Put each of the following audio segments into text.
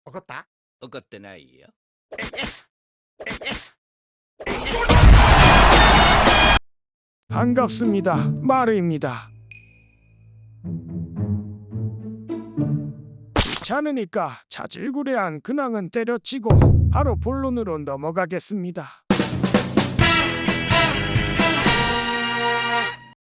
어갔다. 어것대나이요. 반갑습니다. 마르입니다. 귀찮으니까 자질구레한 근황은 때려치고 바로 본론으로 넘어가겠습니다.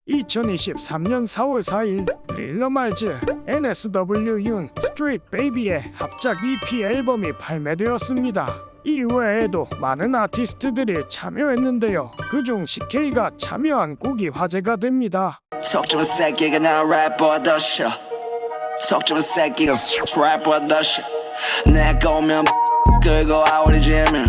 2023년 4월 4일 릴러 말즈 NSW윤 스트릿 베이비의 합작 EP 앨범이 발매되었습니다. 이외에도 많은 아티스트들이 참여했는데요. 그중 CK가 참여한 곡이 화제가 됩니다. 속 좁은 새끼가 나 래퍼 더 싫어. 속 좁은 새끼가 래퍼 더 싫어. 내가 오면 끌고 아우리지면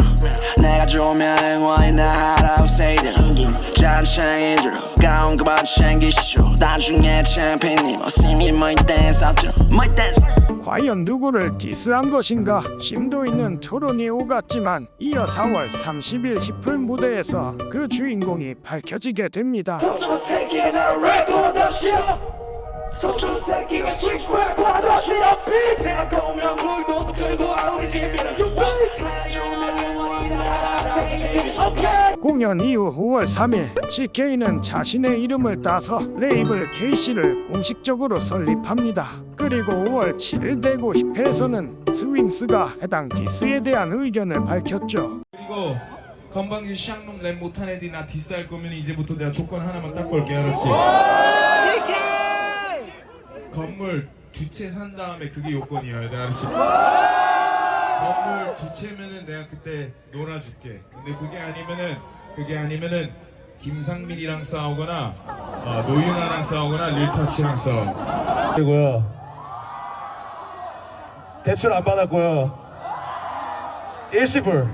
내가 좋으면 응원이 나 하라고 say them. 잔챙이 들어 가운 그만 챙기시죠. 나중에 챔피언님 어심이 my dance out my dance. 과연 누구를 디스한 것인가 심도 있는 토론이 오갔지만 이어 4월 30일 히플 무대에서 그 주인공이 밝혀지게 됩니다. 속 좁은 새끼가 나 래퍼 더 싫어. 속 좁은 새끼가 스트릿 래퍼 더 싫어. 내가 오면 물도 끌고 아우리지면 공연 이후 5월 3일 CK는 자신의 이름을 따서 레이블 KC를 공식적으로 설립합니다. 그리고 5월 7일 대구 힙회에서는 스윙스가 해당 디스에 대한 의견을 밝혔죠. 그리고 건방진 샹롱 랩 못한 애들이 나 디스할 거면 이제부터 내가 조건 하나만 딱 걸게, 알았지? 건물 두 채 산 다음에 그게 요건이야, 내가 알았지? 건물 두 채면은 내가 그때 놀아줄게. 근데 그게 아니면은 김상민이랑 싸우거나 노윤아랑 싸우거나 릴타치랑 싸워. 그리고요, 대출 안 받았고요, 일시불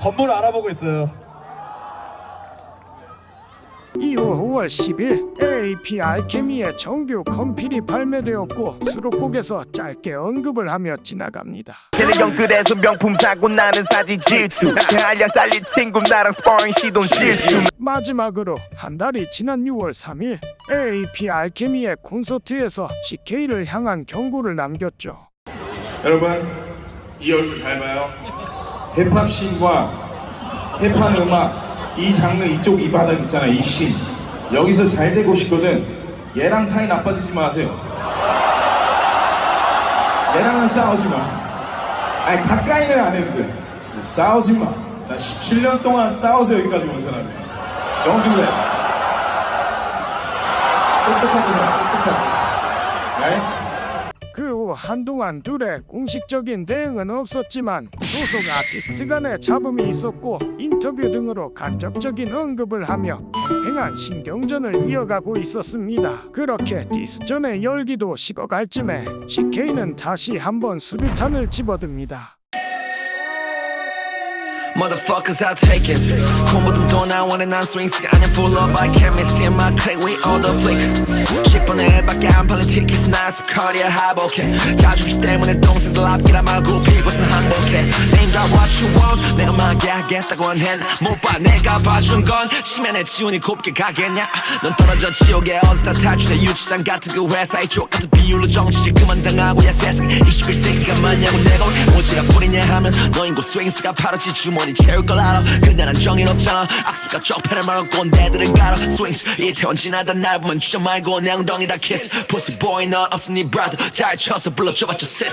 건물 알아보고 있어요. 이후 5월 10일 AAP 알케미의 정규 컴필이 발매되었고 수록곡에서 짧게 언급을 하며 지나갑니다. 쟤는 영끌에서 명품 사고 나는 사진 질투 한량 딸린 친구 나랑 스파링 시돈 실수. 마지막으로 한 달이 지난 6월 3일 AAP 알케미의 콘서트에서 CK를 향한 경고를 남겼죠. 여러분, 이 얼굴 잘 봐요. 힙합 씬과 힙합 음악 이 장르 이쪽 이 바닥 있잖아, 이 씬 여기서 잘 되고 싶거든. 얘랑 사이 나빠지지 마세요. 얘랑은 싸우지 마. 아니 가까이는 안 해도 돼. 싸우지 마. 나 17년 동안 싸워서 여기까지 온 사람이야. Don't do that. 똑똑하게 살아, 똑똑하게. Right? 그 후 한동안 둘의 공식적인 대응은 없었지만 소속 아티스트 간의 잡음이 있었고 인터뷰 등으로 간접적인 언급을 하며 팽팽한 신경전을 이어가고 있었습니다. 그렇게 디스전의 열기도 식어갈 쯤에 CK는 다시 한번 수류탄을 집어듭니다. Motherfuckers, I take it. 콤보든 돈 I want it 난 swing스가 아니야 full of I can't miss in my click we all the flick 10번에 밖에 안 팔린 티켓 나서 커리어 하복해 자존심 때문에 동생들 앞기라 말고 빌고선 항복해 Name got what you want 내가 마개하겠다고 한 hen 못봐 내가 봐준 건 심연의 지운이 곱게 가겠냐 넌 떨어져 지옥에 어디서 다 탈출해 유치장 같은 그 회사의 족 같은 비율로 정치를 그만당하고 야 세상 21세기가 맞냐고 내가 오지가 뿌리냐 하면 너인 곳 swing스가 파르지 주머니 채울 걸 알아 근데 난 정의롭잖아 악수가 쪽패를 말고 꼰대들을 깔아 스윙스 이태원 지나다 날 보면 주저 말고 내 엉덩이다 키스 Pussy boy 넌 없으니 brother 잘 쳐서 불러줘봤자 sis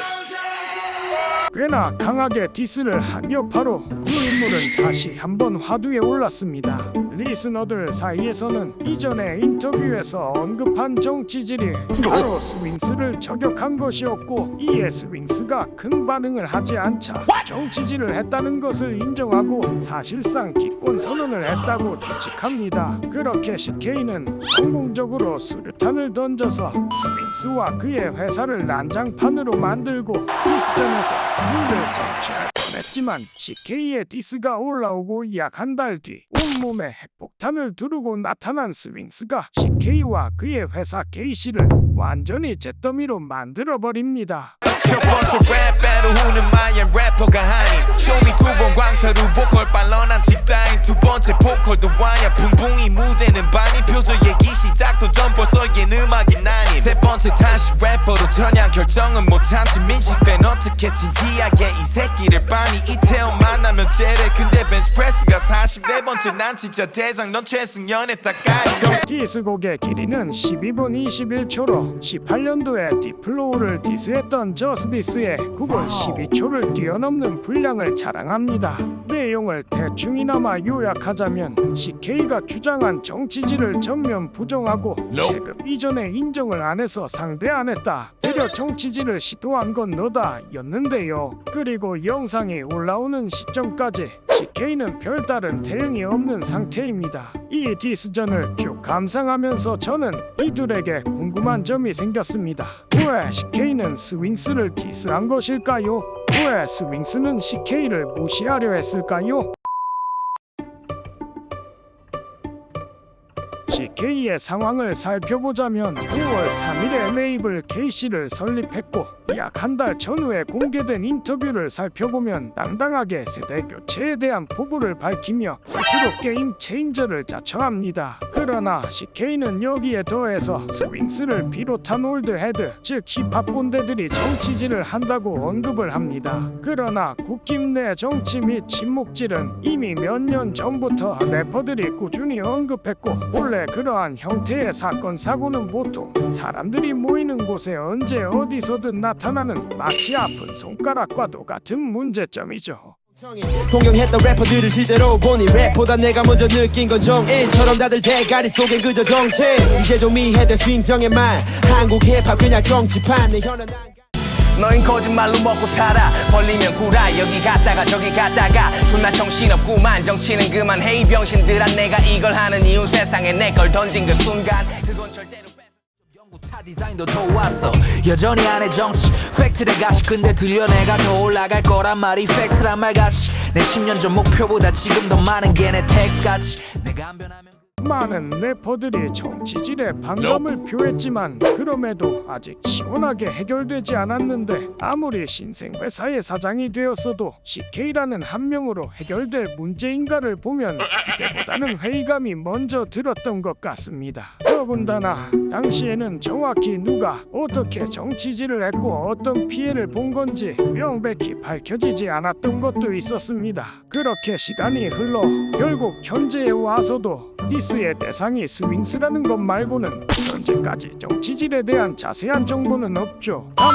꽤나 강하게 디스를 한 여파로 두 인물은 다시 한번 화두에 올랐습니다. 리스너들 사이에서는 이전에 인터뷰에서 언급한 정치질이 바로 스윙스를 저격한 것이었고 이에 스윙스가 큰 반응을 하지 않자 정치질을 했다는 것을 인정하고 사실상 기권 선언을 했다고 추측합니다. 그렇게 CK는 성공적으로 수류탄을 던져서 스윙스와 그의 회사를 난장판으로 만들고 디스전에서 승리를 쟁취할 뻔했지만 CK의 디스가 올라오고 약 한 달 뒤 온몸에 핵폭탄을 두르고 나타난 스윙스가 CK와 그의 회사 KC를 완전히 잿더미로 만들어버립니다. 첫 번째 랩 배로 후는 마yan 래퍼가 아닌 쇼미 두 번 광탈 후 보컬 빨런한 집다인 두 번째 보컬도 와야 붕붕이 무대는 반이 표저 얘기 시작도 전 벌써 얘 음악이 나님 세 번째 다시 래퍼로 전향 결정은 못 참지 민식 팬 어떻게 진지하게 이 새끼를 빤히 이태원 만나면 째래 근데 벤치프레스가 44번째 난 진짜 대장 넌 최승연의 따까이 디스곡의 길이는 12분 21초로 18년도에 디플로우를 디스했던 저스디스의 9분 12초를 뛰어넘는 분량을 자랑합니다. 내용을 대충이나마 요약하자면 CK가 주장한 정치질을 전면 부정하고 체급 이전에 인정을 안 해서 상대 안 했다. 되려 정치질을 시도한 건 너다 였는데요. 그리고 영상이 올라오는 시점까지 CK는 별다른 대응이 없는 상태입니다. 이 디스전을 쭉 감상하면서 저는 이들에게 궁금한 점이 생겼습니다. 왜 CK는 스윙스를 디스한 것일까요? 왜 스윙스는 CK를 무시하려 했을까요? CK의 상황을 살펴보자면 5월 3일에 레이블 KC를 설립했고 약 한 달 전후에 공개된 인터뷰를 살펴보면 당당하게 세대 교체에 대한 포부를 밝히며 스스로 게임 체인저를 자처합니다. 그러나 CK는 여기에 더해서 스윙스를 비롯한 올드헤드 즉 힙합 꼰대들이 정치질을 한다고 언급을 합니다. 그러나 국김 내 정치 및 친목질은 이미 몇 년 전부터 래퍼들이 꾸준히 언급했고 원래 그러한 형태의 사건 사고는 보통 사람들이 모이는 곳에 언제 어디서든 나타나는 마치 아픈 손가락과도 같은 문제점이죠. 동경했던 래퍼들을 실제로 보니 랩보다 내가 먼저 느낀 건 정인처럼 다들 대가리 속엔 그저 정치 이제 좀 이해된 스윙성의 말 한국 힙합 그냥 정치판 내 혀는 너흰 거짓말로 먹고 살아 벌리면 구라 여기 갔다가 저기 갔다가 존나 정신없구만 정치는 그만해 이 병신들아 내가 이걸 하는 이유 세상에 내 걸 던진 그 순간 그건 절대로 차 디자인도 도왔어 여전히 안해 정치 팩트대 가시 근데 들려 내가 더 올라갈 거란 말이 팩트란 말같이 내 10년 전 목표보다 지금 더 많은 게 내 텍스같이 내가 안 변하면 많은 래퍼들이 정치질에 반감을 표했지만 그럼에도 아직 시원하게 해결되지 않았는데 아무리 신생회사의 사장이 되었어도 CK라는 한 명으로 해결될 문제인가를 보면 그때보다는 회의감이 먼저 들었던 것 같습니다. 더군다나 당시에는 정확히 누가 어떻게 정치질을 했고 어떤 피해를 본 건지 명백히 밝혀지지 않았던 것도 있었습니다. 그렇게 시간이 흘러 결국 현재에 와서도 디스의 대상이 스윙스라는 것 말고는 현재까지 정치질에 대한 자세한 정보는 없죠. 다만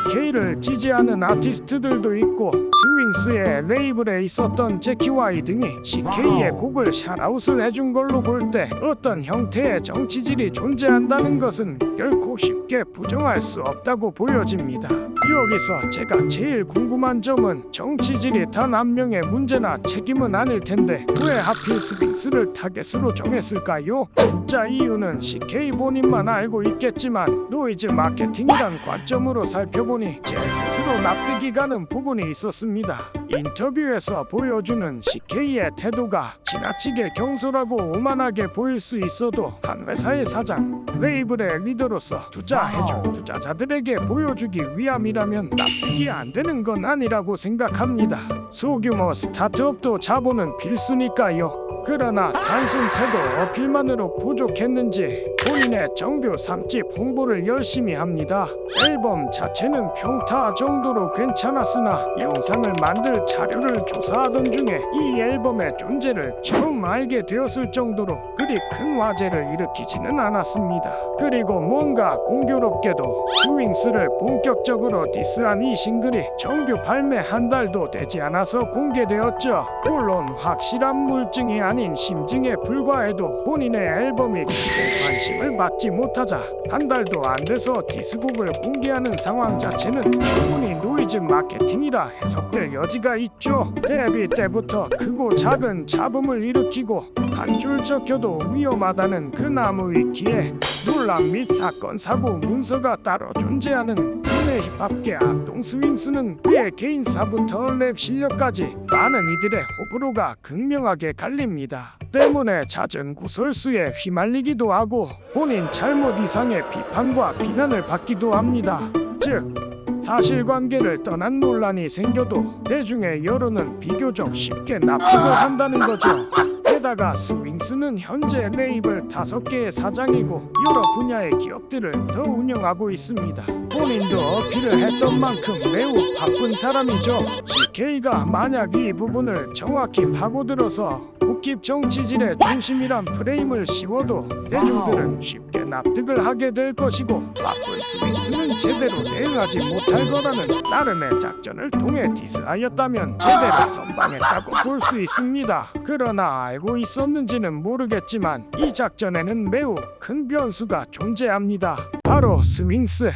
CK를 지지하는 아티스트들도 있고 스윙스의 레이블에 있었던 제키와이 등이 CK의 곡을 샤라웃을 해준 걸로 볼 때 어떤 형태의 정치질이 존재한다는 것은 결코 쉽게 부정할 수 없다고 보여집니다. 여기서 제가 제일 궁금한 점은 정치질이 단 한 명의 문제나 책임은 아닐 텐데 왜 하필 스윙스를 타겟으로 정했을까요? 진짜 이유는 CK 본인만 알고 있겠지만 노이즈 마케팅이란 관점으로 살펴보니 제 스스로 납득이 가는 부분이 있었습니다. 인터뷰에서 보여주는 CK의 태도가 지나치게 경솔하고 오만하게 보일 수 있어도 한 회사의 사장, 레이블의 리더로서 투자해줄 투자자들에게 보여주기 위함이라면 납득이 안 되는 건 아니라고 생각합니다. 소규모 스타트업도 자본은 필수니까요. 그러나 단순 태도 어필만으로 부족했는지 본인의 정규 3집 홍보를 열심히 합니다. 앨범 자체는 평타 정도로 괜찮았으나 영상을 만들 자료를 조사하던 중에 이 앨범의 존재를 처음 알게 되었을 정도로 그리 큰 화제를 일으키지는 않았습니다. 그리고 뭔가 공교롭게도 스윙스를 본격적으로 디스한 이 싱글이 정규 발매 한 달도 되지 않아서 공개되었죠. 물론 확실한 물증이 아닌 심증에 불과해도 본인의 앨범이 크게 관심을 받지 못하자 한 달도 안 돼서 디스곡을 공개하는 상황 자체는 충분히 노이즈 마케팅이라 해석될 여지가 있죠. 데뷔 때부터 크고 작은 잡음을 일으키고 한 줄 적혀도 위험하다는 그 나무 위키에 논란 및 사건 사고 문서가 따로 존재하는 국내 힙합계 악동 스윙스는 그의 개인사부터 랩 실력까지 많은 이들의 호불호가 극명하게 갈립니다. 때문에 잦은 구설수에 휘말리기도 하고 본인 잘못 이상의 비판과 비난을 받기도 합니다. 즉 사실관계를 떠난 논란이 생겨도 대중의 여론은 비교적 쉽게 납득을 한다는 거죠. 게다가 스윙스는 현재 레이블 5개의 사장이고 여러 분야의 기업들을 더 운영하고 있습니다. 본인도 어필을 했던 만큼 매우 바쁜 사람이죠. CK가 만약 이 부분을 정확히 파고들어서 국힙 정치질의 중심이란 프레임을 씌워도 대중들은 쉽게 납득을 하게 될 것이고 바쁜 스윙스는 제대로 대응하지 못할 거라는 나름의 작전을 통해 디스하였다면 제대로 선방했다고 볼 수 있습니다. 그러나 알고 있었는지는 모르겠지만 이 작전에는 매우 큰 변수가 존재합니다. 바로 스윙스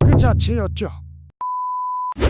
그 자체였죠.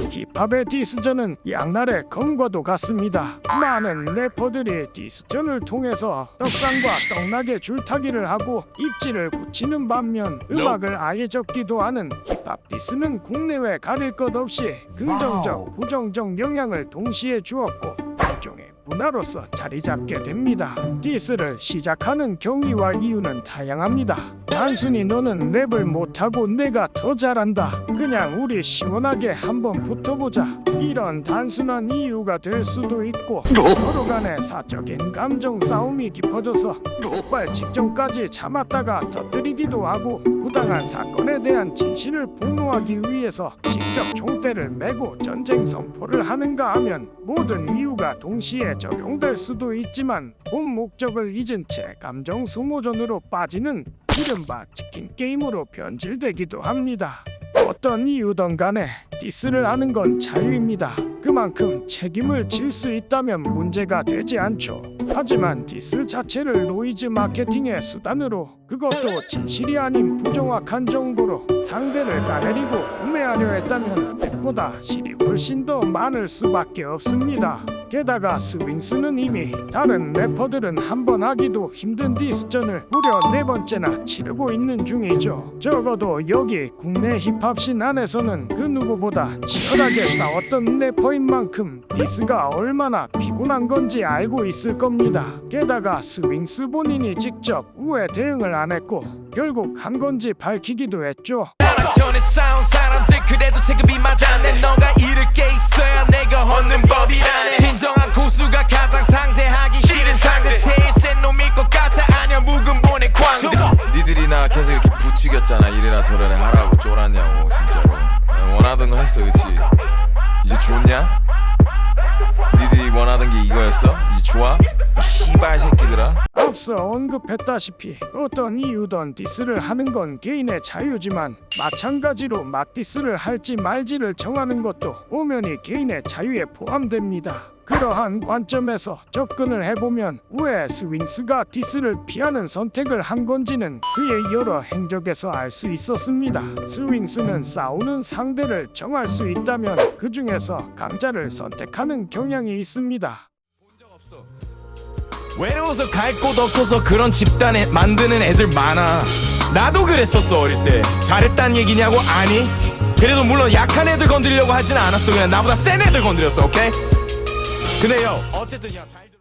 힙합의 디스전은 양날의 검과도 같습니다. 많은 래퍼들이 디스전을 통해서 떡상과 떡락의 줄타기를 하고 입지를 굳히는 반면 음악을 아예 접기도 하는 힙합 디스는 국내외 가릴 것 없이 긍정적, 부정적 영향을 동시에 주었고 일종의 문화로서 자리 잡게 됩니다. 디스를 시작하는 경위와 이유는 다양합니다. 단순히 너는 랩을 못하고 내가 더 잘한다. 그냥 우리 시원하게 한번 붙어보자. 이런 단순한 이유가 될 수도 있고 서로 간의 사적인 감정 싸움이 깊어져서 폭발 직전까지 참았다가 터뜨리기도 하고 부당한 사건에 대한 진실을 폭로하기 위해서 직접 총대를 메고 전쟁 선포를 하는가 하면 모든 이유가 동시에 적용될 수도 있지만 본 목적을 잊은 채 감정 소모전으로 빠지는 이른바 치킨 게임으로 변질되기도 합니다. 어떤 이유든 간에 디스를 하는 건 자유입니다. 그만큼 책임을 질 수 있다면 문제가 되지 않죠. 하지만 디스 자체를 노이즈 마케팅의 수단으로 그것도 진실이 아닌 부정확한 정보로 상대를 까내리고 구매하려 했다면 랩보다 실이 훨씬 더 많을 수밖에 없습니다. 게다가 스윙스는 이미 다른 래퍼들은 한 번 하기도 힘든 디스전을 무려 4번째나 치르고 있는 중이죠. 적어도 여기 국내 힙합씬 안에서는 그 누구보다 치열하게 싸웠던 래퍼인 만큼 디스가 얼마나 피곤한 건지 알고 있을 겁니다. 게다가 스윙스 본인이 직접 우회 대응을 안 했고 결국 한 건지 밝히기도 했죠. 전에 싸운 사람들 그래도 체급이 맞았네. 너가 잃을 게 있어야 내가 얻는 법이라네. 진정한 고수가 가장 상대하기 싫은 상대. 제일 센 놈일 것 같아. 아니야 묵은 보내 광대. 니들이 나 계속 이렇게 부추겼잖아. 이래라 저래라 하라고 쫄았냐고. 진짜로 원하던 거 했어. 그치? 이제 좋냐? 니들이 원하던 게 이거였어? 이제 좋아? 이 씨발 새끼들아. 앞서 언급했다시피 어떤 이유든 디스를 하는 건 개인의 자유지만 마찬가지로 맞디스를 할지 말지를 정하는 것도 엄연히 개인의 자유에 포함됩니다. 그러한 관점에서 접근을 해보면 왜 스윙스가 디스를 피하는 선택을 한 건지는 그의 여러 행적에서 알 수 있었습니다. 스윙스는 싸우는 상대를 정할 수 있다면 그 중에서 강자를 선택하는 경향이 있습니다. 외로워서 갈 곳 없어서 그런 집단에 만드는 애들 많아. 나도 그랬었어 어릴 때. 잘했단 얘기냐고? 아니. 그래도 물론 약한 애들 건드리려고 하진 않았어. 그냥 나보다 센 애들 건드렸어. 오케이? 근데요 어쨌든 야 잘 들어.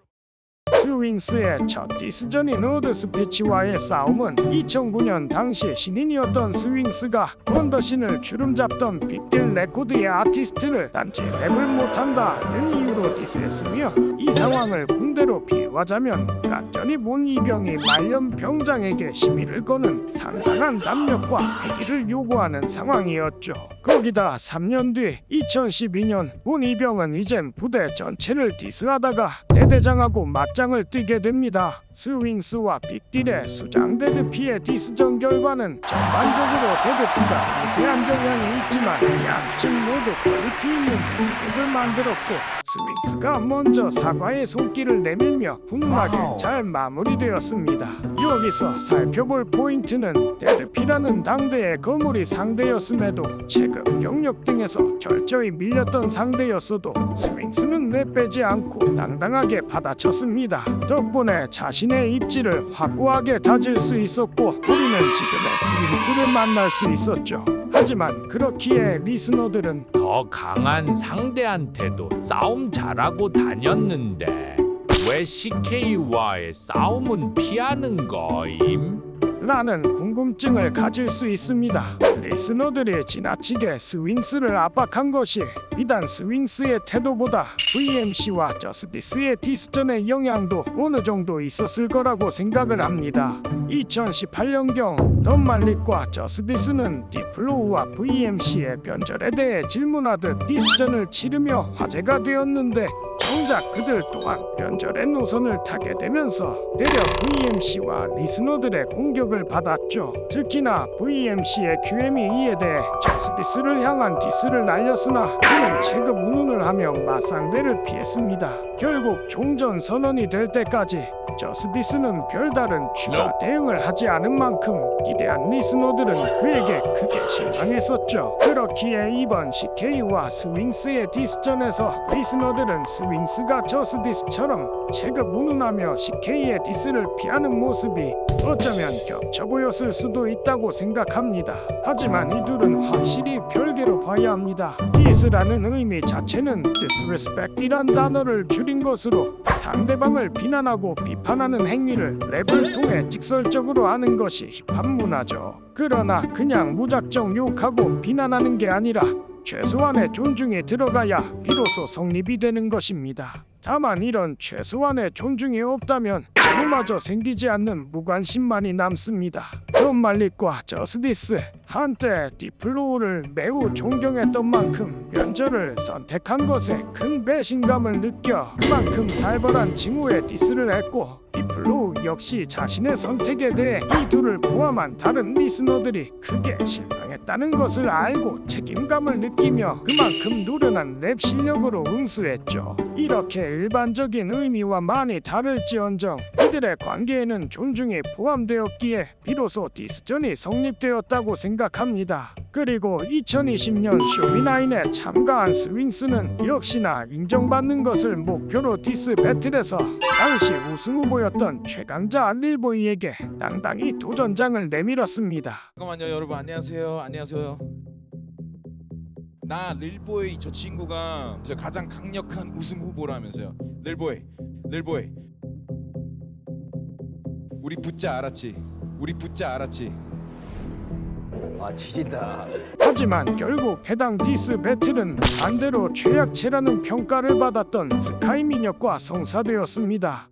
스윙스의 첫 디스전인 어드 스피치와의 싸움은 2009년 당시 신인이었던 스윙스가 언더신을 주름잡던 빅딜 레코드의 아티스트를 단지 랩을 못한다는 이유로 디스했으며 이 상황을 군대로 비유하자면 갓전이 본 이병이 말년병장에게 시비를 거는 상당한 담력과 패기를 요구하는 상황이었죠. 거기다 3년 뒤 2012년 본 이병은 이젠 부대 전체를 디스하다가 대대장하고 맞짱을 뜨게 됩니다. 스윙스와 빅딜의 수장데드피의 디스전 결과는 전반적으로 데드피가 우세한 경향이 있지만 양측 모두 퀄리티 있는 디스곡을 만들었고 스윙스가 먼저 사과의 손길을 내밀며 훈훈하게 잘 마무리되었습니다. 여기서 살펴볼 포인트는 데드피라는 당대의 거물이 상대였음에도 체급, 경력 등에서 철저히 밀렸던 상대였어도 스윙스는 내빼지 않고 당당하게 받아쳤습니다. 덕분에 자신의 입지를 확고하게 다질 수 있었고 우리는 지금의 스윙스를 만날 수 있었죠. 하지만 그렇기에 리스너들은 더 강한 상대한테도 싸움 잘하고 다녔는데 왜 CK와의 싸움은 피하는 거임? 라는 궁금증을 가질 수 있습니다. 리스너들이 지나치게 스윙스를 압박한 것이 비단 스윙스의 태도보다 VMC와 저스티스의 디스전의 영향도 어느 정도 있었을 거라고 생각을 합니다. 2018년경 덤말릭과 저스티스는 디플로우와 VMC의 변절에 대해 질문하듯 디스전을 치르며 화제가 되었는데 정작 그들 또한 변절의 노선을 타게 되면서 대려 VMC와 리스너들의 공격을 받았죠. 특히나 VMC의 QM이 이에 대해 저스티스를 향한 디스를 날렸으나 그는 체급 운운을 하며 맞상대를 피했습니다. 결국 종전 선언이 될 때까지 저스티스는 별다른 추가 대응을 하지 않은 만큼 기대한 리스너들은 그에게 크게 실망했었죠. 그렇기에 이번 CK와 스윙스의 디스전에서 리스너들은 스윙스가 저스티스처럼 체급 운운하며 CK의 디스를 피하는 모습이 어쩌면 겹쳐 보였을 수도 있다고 생각합니다. 하지만 이 둘은 확실히 별개로 봐야 합니다. 디스라는 의미 자체는 disrespect이란 단어를 줄인 것으로 상대방을 비난하고 비판하는 행위를 랩을 통해 직설적으로 하는 것이 힙합 문화죠. 그러나 그냥 무작정 욕하고 비난하는 게 아니라 최소한의 존중이 들어가야 비로소 성립이 되는 것입니다. 다만 이런 최소한의 존중이 없다면 저마저 생기지 않는 무관심만이 남습니다. 덤말릭과 저스티스, 한때 디플로우를 매우 존경했던 만큼 변절을 선택한 것에 큰 배신감을 느껴 그만큼 살벌한 징후의 디스를 했고, 디플로우 역시 자신의 선택에 대해 이 둘을 포함한 다른 리스너들이 크게 실망했다는 것을 알고 책임감을 느끼며 그만큼 노련한 랩 실력으로 응수했죠. 이렇게 일반적인 의미와 많이 다를지언정 이들의 관계에는 존중이 포함되었기에 비로소 디스전이 성립되었다고 생각합니다. 그리고 2020년 쇼미나인에 참가한 스윙스는 역시나 인정받는 것을 목표로 디스 배틀에서 당시 우승 후보였던 최강자 릴보이에게 당당히 도전장을 내밀었습니다. 잠깐만요 여러분, 안녕하세요. 나 릴보이, 저 친구가 가장 강력한 우승 후보라면서요. 릴보이 우리 붙자 알았지? 하지만 결국 해당 디스 배틀은 반대로 최약체라는 평가를 받았던 스카이 민혁과 성사되었습니다.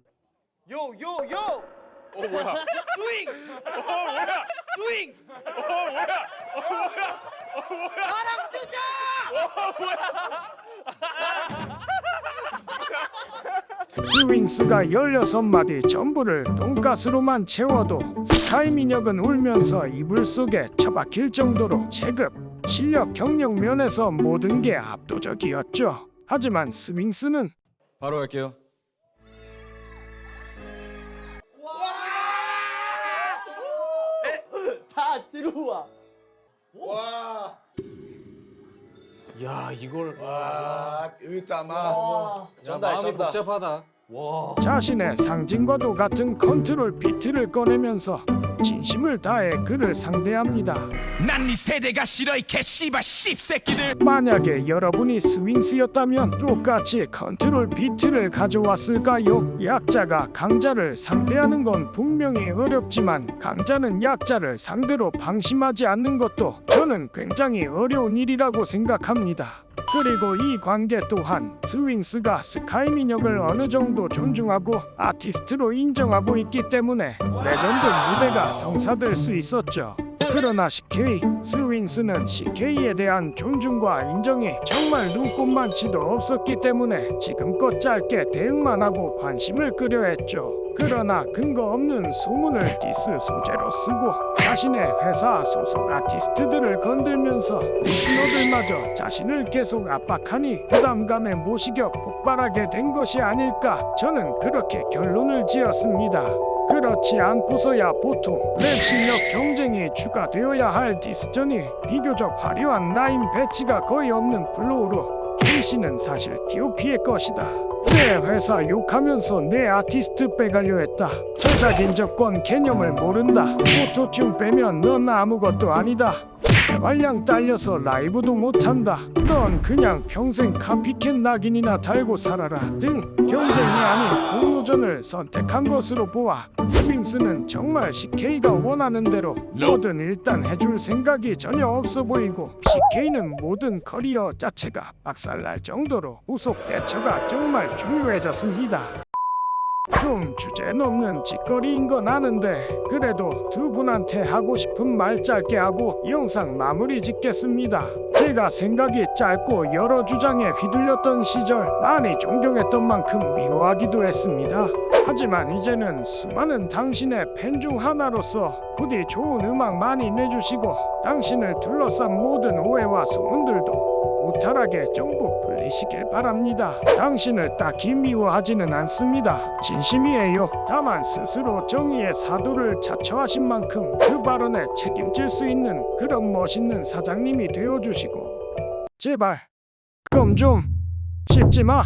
스윙스가 16마디 전부를 돈가스로만 채워도 스카이 민혁은 울면서 이불 속에 처박힐 정도로 체급, 실력, 경력 면에서 모든 게 압도적이었죠. 하지만 스윙스는 바로 갈게요. 다 들어와. 와. 야 이걸 의땀아. 마음이 복잡하다. 자신의 상징과도 같은 컨트롤 비트를 꺼내면서 진심을 다해 그를 상대합니다. 난 네 세대가 싫어 이 개씨발 씹새끼들. 만약에 여러분이 스윙스였다면 똑같이 컨트롤 비트를 가져왔을까요? 약자가 강자를 상대하는 건 분명히 어렵지만 강자는 약자를 상대로 방심하지 않는 것도 저는 굉장히 어려운 일이라고 생각합니다. 그리고 이 관계 또한 스윙스가 스카이 민혁을 어느 정도 존중하고 아티스트로 인정하고 있기 때문에 레전드 무대가 성사될 수 있었죠. 그러나 CK, 스윙스는 CK에 대한 존중과 인정이 정말 눈꼽만치도 없었기 때문에 지금껏 짧게 대응만 하고 관심을 끌려 했죠. 그러나 근거 없는 소문을 디스 소재로 쓰고 자신의 회사 소속 아티스트들을 건들면서 리스너들마저 자신을 계속 압박하니 부담감에 모시겨 폭발하게 된 것이 아닐까, 저는 그렇게 결론을 지었습니다. 그렇지 않고서야 보통 랩 실력 경쟁이 추가되어야 할 디스전이 비교적 화려한 라인 배치가 거의 없는 플로우로 KC는 사실 DOP의 것이다. 내 회사 욕하면서 내 아티스트 빼가려 했다. 저작인접권 개념을 모른다. 오토튠 빼면 넌 아무것도 아니다. 재활량 딸려서 라이브도 못한다. 넌 그냥 평생 카피캣 낙인이나 달고 살아라 등 경쟁이 아닌 공로전을 선택한 것으로 보아 스핑스는 정말 CK가 원하는 대로 뭐든 일단 해줄 생각이 전혀 없어 보이고, CK는 모든 커리어 자체가 박살날 정도로 후속 대처가 정말 중요해졌습니다. 좀 주제넘는 짓거리인 건 아는데 그래도 두 분한테 하고 싶은 말 짧게 하고 영상 마무리 짓겠습니다. 제가 생각이 짧고 여러 주장에 휘둘렸던 시절 많이 존경했던 만큼 미워하기도 했습니다. 하지만 이제는 수많은 당신의 팬 중 하나로서 부디 좋은 음악 많이 내주시고 당신을 둘러싼 모든 오해와 소문들도 무탈하게 전부 풀리시길 바랍니다. 당신을 딱히 미워하지는 않습니다. 진심이에요. 다만 스스로 정의의 사도를 자처하신 만큼 그 발언에 책임질 수 있는 그런 멋있는 사장님이 되어주시고 제발 그럼 좀 씹지 마.